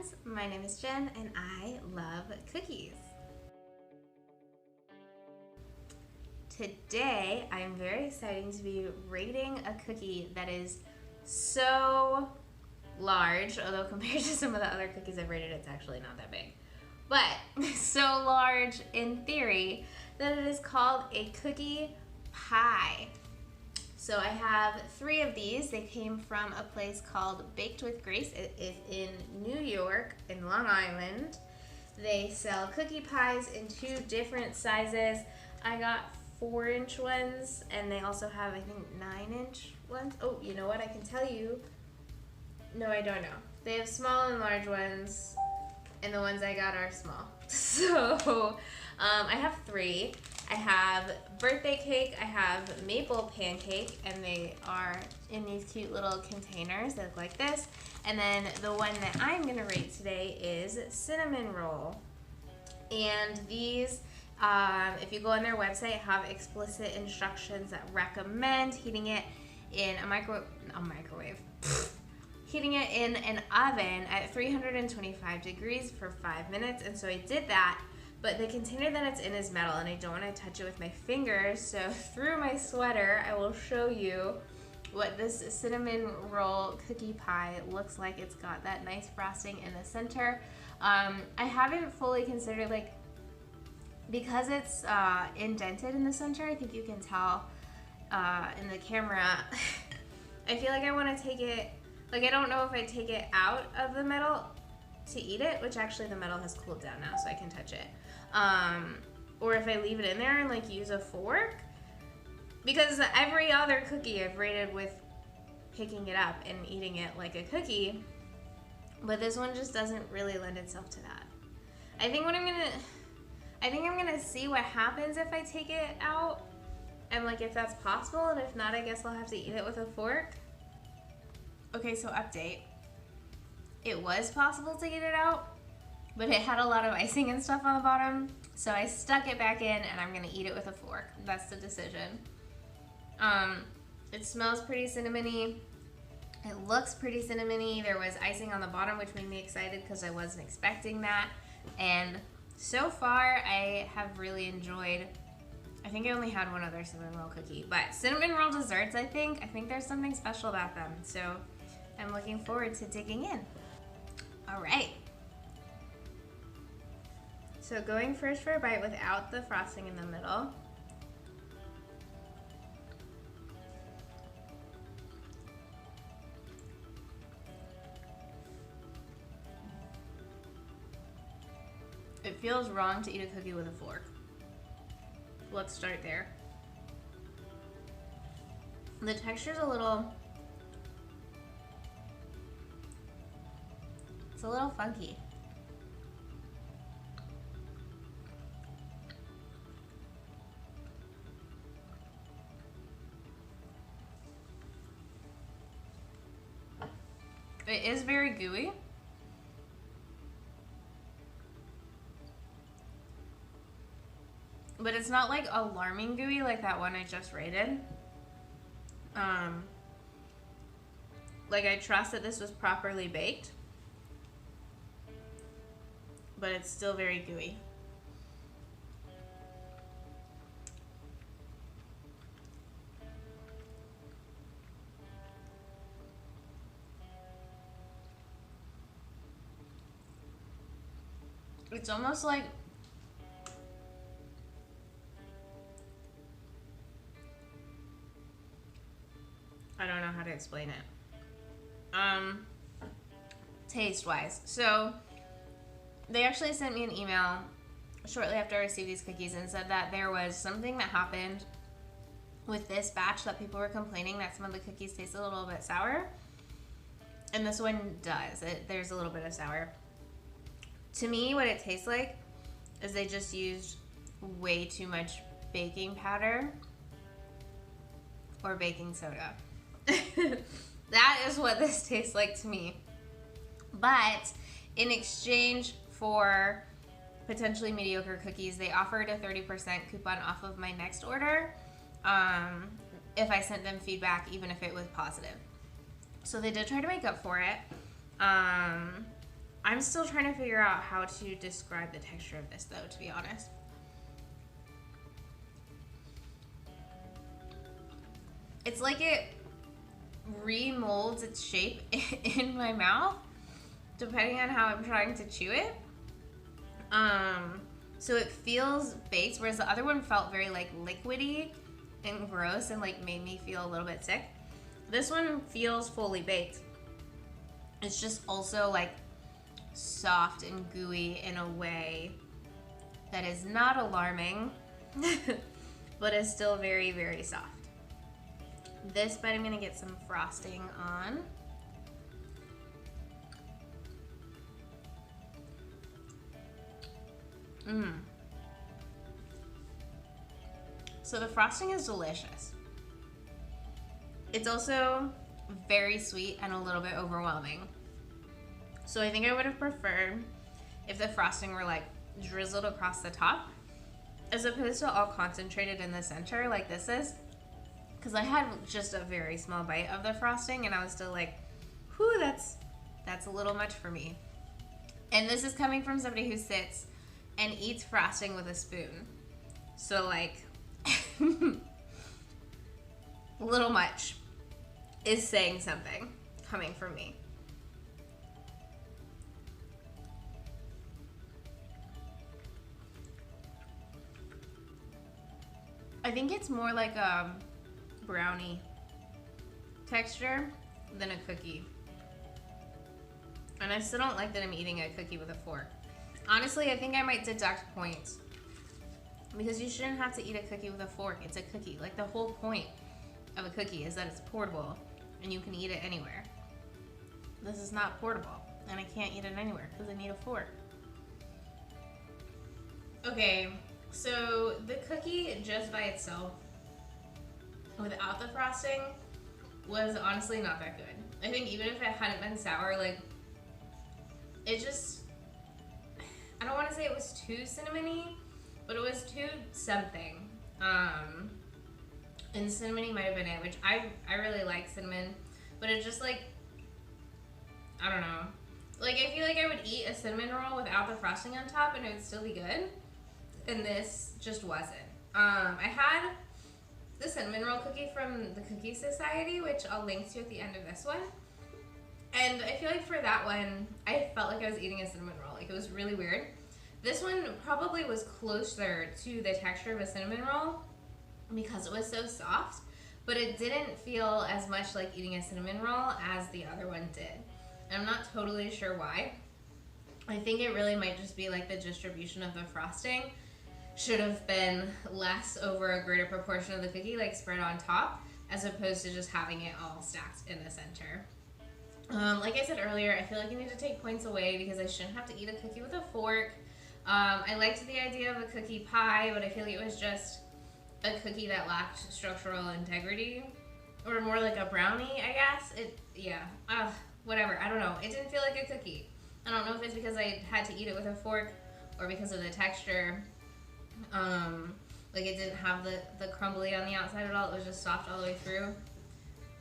friends, my name is Jen and I love cookies. Today I am very excited to be rating a cookie that is so large, although compared to some of the other cookies I've rated it's actually not that big, but so large in theory that it is called a cookie pie. So I have 3 of these. They came from a place called Baked with Grace. It is in New York, in Long Island. They sell cookie pies in 2 different sizes. I got 4-inch ones, and they also have, I think, 9-inch ones. Oh, you know what? I can tell you. No, I don't know. They have small and large ones, and the ones I got are small. So I have 3. I have birthday cake, I have maple pancake, and they are in these cute little containers that look like this. And then the one that I'm gonna rate today is cinnamon roll. And these, if you go on their website, have explicit instructions that recommend heating it in heating it in an oven at 325 degrees for 5 minutes. And so I did that. But the container that it's in is metal, and I don't want to touch it with my fingers, so through my sweater, I will show you what this cinnamon roll cookie pie looks like. It's got that nice frosting in the center. I haven't fully considered, like, because it's indented in the center, I think you can tell in the camera. I feel like I want to take it, like, I don't know if I take it out of the metal to eat it, which actually the metal has cooled down now so I can touch it. Or if I leave it in there and like use a fork, because every other cookie I've rated with picking it up and eating it like a cookie, but this one just doesn't really lend itself to that. I think I'm gonna see what happens if I take it out, and like if that's possible, and if not, I guess I'll have to eat it with a fork. Okay, so update. It was possible to get it out, but it had a lot of icing and stuff on the bottom, so I stuck it back in and I'm gonna eat it with a fork. That's the decision. It smells pretty cinnamony. It looks pretty cinnamony. There was icing on the bottom, which made me excited because I wasn't expecting that. And so far, I have really enjoyed, I think I only had one other cinnamon roll cookie, but cinnamon roll desserts, I think there's something special about them. So I'm looking forward to digging in. All right. So going first for a bite without the frosting in the middle. It feels wrong to eat a cookie with a fork. Let's start there. The texture's a little funky. It is very gooey. But it's not like alarming gooey like that one I just rated. Like, I trust that this was properly baked, but it's still very gooey. It's almost like I don't know how to explain it. Taste wise. So they actually sent me an email shortly after I received these cookies and said that there was something that happened with this batch that people were complaining that some of the cookies taste a little bit sour. And this one does. There's a little bit of sour. To me, what it tastes like is they just used way too much baking powder or baking soda. That is what this tastes like to me. But in exchange for potentially mediocre cookies, they offered a 30% coupon off of my next order if I sent them feedback, even if it was positive. So they did try to make up for it. I'm still trying to figure out how to describe the texture of this though, to be honest. It's like it remolds its shape in my mouth depending on how I'm trying to chew it. So it feels baked, whereas the other one felt very like liquidy and gross and like made me feel a little bit sick. This one feels fully baked. It's just also like soft and gooey in a way that is not alarming, but is still very, very soft. This bite I'm gonna get some frosting on. So the frosting is delicious. It's also very sweet and a little bit overwhelming. So I think I would have preferred if the frosting were like drizzled across the top as opposed to all concentrated in the center like this is. Because I had just a very small bite of the frosting and I was still like, whew, that's a little much for me. And this is coming from somebody who sits and eats frosting with a spoon. So like, a little much is saying something coming from me. I think it's more like a brownie texture than a cookie. And I still don't like that I'm eating a cookie with a fork. Honestly, I think I might deduct points because you shouldn't have to eat a cookie with a fork. It's a cookie. Like the whole point of a cookie is that it's portable and you can eat it anywhere. This is not portable and I can't eat it anywhere because I need a fork. Okay, so the cookie just by itself without the frosting was honestly not that good. I think even if it hadn't been sour, like it just, I don't want to say it was too cinnamony, but it was too something. And cinnamony might have been it, which I really like cinnamon, but it just like, I don't know. Like I feel like I would eat a cinnamon roll without the frosting on top and it would still be good. And this just wasn't. I had the cinnamon roll cookie from the Cookie Society, which I'll link to at the end of this one. And I feel like for that one, I felt like I was eating a cinnamon roll. Like it was really weird. This one probably was closer to the texture of a cinnamon roll because it was so soft, but it didn't feel as much like eating a cinnamon roll as the other one did. And I'm not totally sure why. I think it really might just be like the distribution of the frosting should have been less over a greater proportion of the cookie, like spread on top, as opposed to just having it all stacked in the center. Like I said earlier, I feel like I need to take points away because I shouldn't have to eat a cookie with a fork. I liked the idea of a cookie pie, but I feel like it was just a cookie that lacked structural integrity, or more like a brownie, I guess. Whatever, I don't know. It didn't feel like a cookie. I don't know if it's because I had to eat it with a fork or because of the texture. Like it didn't have the crumbly on the outside at all. It was just soft all the way through.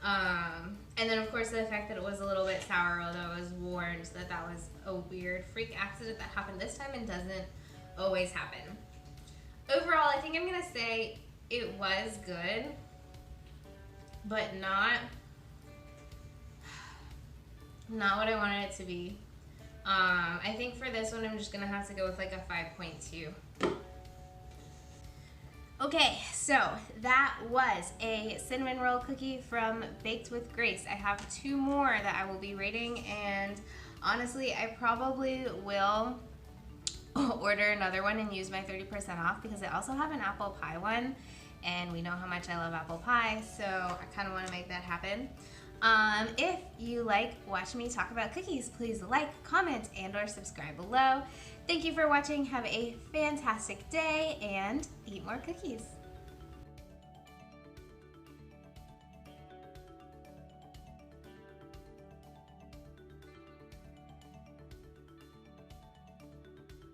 And then of course the fact that it was a little bit sour, although I was warned that that was a weird freak accident that happened this time and doesn't always happen. Overall, I think I'm gonna say it was good, but not what I wanted it to be. I think for this one, I'm just gonna have to go with like a 5.2. Okay, so that was a cinnamon roll cookie from Baked with Grace. I have 2 more that I will be rating, and honestly, I probably will order another one and use my 30% off because I also have an apple pie one, and we know how much I love apple pie, so I kind of want to make that happen. If you like watching me talk about cookies, please like, comment, and or subscribe below. Thank you for watching. Have a fantastic day and eat more cookies.